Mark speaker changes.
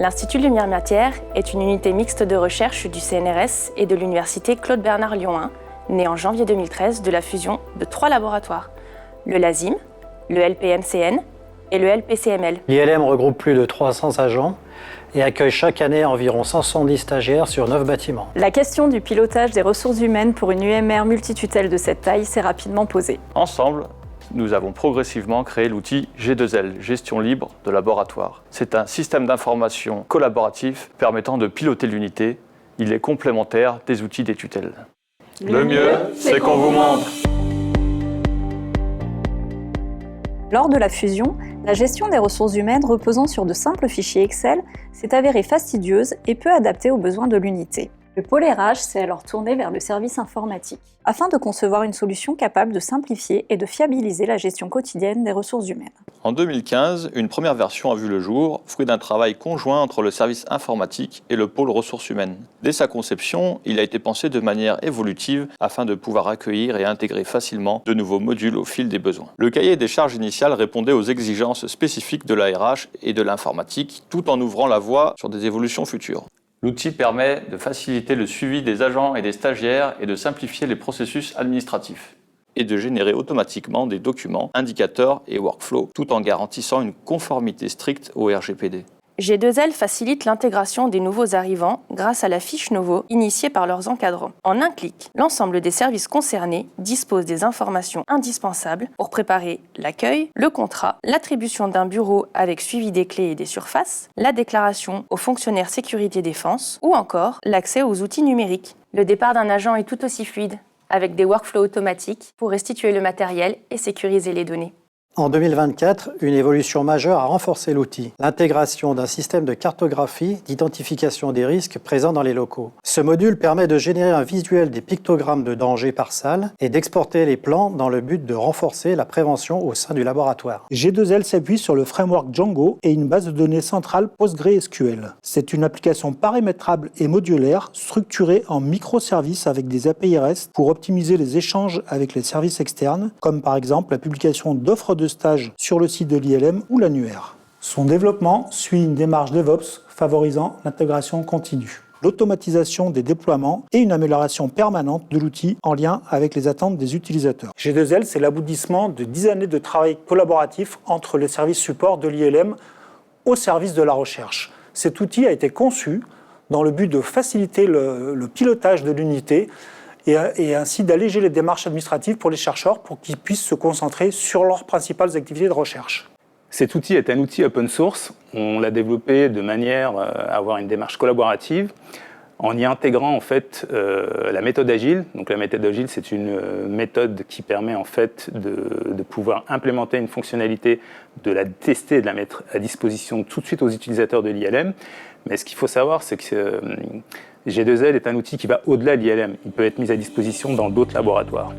Speaker 1: L'Institut Lumière Matière est une unité mixte de recherche du CNRS et de l'Université Claude Bernard Lyon 1, née en janvier 2013 de la fusion de 3 laboratoires, le LASIM, le LPMCN et le LPCML.
Speaker 2: L'ILM regroupe plus de 300 agents et accueille chaque année environ 170 stagiaires sur 9 bâtiments.
Speaker 3: La question du pilotage des ressources humaines pour une UMR multitutelle de cette taille s'est rapidement posée.
Speaker 4: Ensemble, nous avons progressivement créé l'outil G2L, Gestion libre de laboratoire. C'est un système d'information collaboratif permettant de piloter l'unité. Il est complémentaire des outils des tutelles. Le mieux, c'est qu'on vous montre.
Speaker 3: Lors de la fusion, la gestion des ressources humaines reposant sur de simples fichiers Excel s'est avérée fastidieuse et peu adaptée aux besoins de l'unité. Le pôle RH s'est alors tourné vers le service informatique, afin de concevoir une solution capable de simplifier et de fiabiliser la gestion quotidienne des ressources humaines.
Speaker 4: En 2015, une première version a vu le jour, fruit d'un travail conjoint entre le service informatique et le pôle ressources humaines. Dès sa conception, il a été pensé de manière évolutive afin de pouvoir accueillir et intégrer facilement de nouveaux modules au fil des besoins. Le cahier des charges initial répondait aux exigences spécifiques de la RH et de l'informatique, tout en ouvrant la voie sur des évolutions futures. L'outil permet de faciliter le suivi des agents et des stagiaires et de simplifier les processus administratifs et de générer automatiquement des documents, indicateurs et workflows, tout en garantissant une conformité stricte au RGPD.
Speaker 1: G2L facilite l'intégration des nouveaux arrivants grâce à la fiche Novo initiée par leurs encadrants. En un clic, l'ensemble des services concernés disposent des informations indispensables pour préparer l'accueil, le contrat, l'attribution d'un bureau avec suivi des clés et des surfaces, la déclaration aux fonctionnaires sécurité défense ou encore l'accès aux outils numériques. Le départ d'un agent est tout aussi fluide, avec des workflows automatiques pour restituer le matériel et sécuriser les données.
Speaker 2: En 2024, une évolution majeure a renforcé l'outil, l'intégration d'un système de cartographie d'identification des risques présents dans les locaux. Ce module permet de générer un visuel des pictogrammes de danger par salle et d'exporter les plans dans le but de renforcer la prévention au sein du laboratoire.
Speaker 5: G2L s'appuie sur le framework Django et une base de données centrale PostgreSQL. C'est une application paramétrable et modulaire structurée en microservices avec des API REST pour optimiser les échanges avec les services externes, comme par exemple la publication d'offres de stage sur le site de l'ILM ou l'annuaire. Son développement suit une démarche DevOps favorisant l'intégration continue, l'automatisation des déploiements et une amélioration permanente de l'outil en lien avec les attentes des utilisateurs. G2L, c'est l'aboutissement de 10 années de travail collaboratif entre les services support de l'ILM au service de la recherche. Cet outil a été conçu dans le but de faciliter le pilotage de l'unité et ainsi d'alléger les démarches administratives pour les chercheurs pour qu'ils puissent se concentrer sur leurs principales activités de recherche.
Speaker 6: Cet outil est un outil open source. On l'a développé de manière à avoir une démarche collaborative en y intégrant en fait la méthode agile. Donc la méthode agile, c'est une méthode qui permet en fait de pouvoir implémenter une fonctionnalité, de la tester et de la mettre à disposition tout de suite aux utilisateurs de l'ILM. Mais ce qu'il faut savoir, c'est que G2L est un outil qui va au-delà de l'ILM. Il peut être mis à disposition dans d'autres laboratoires.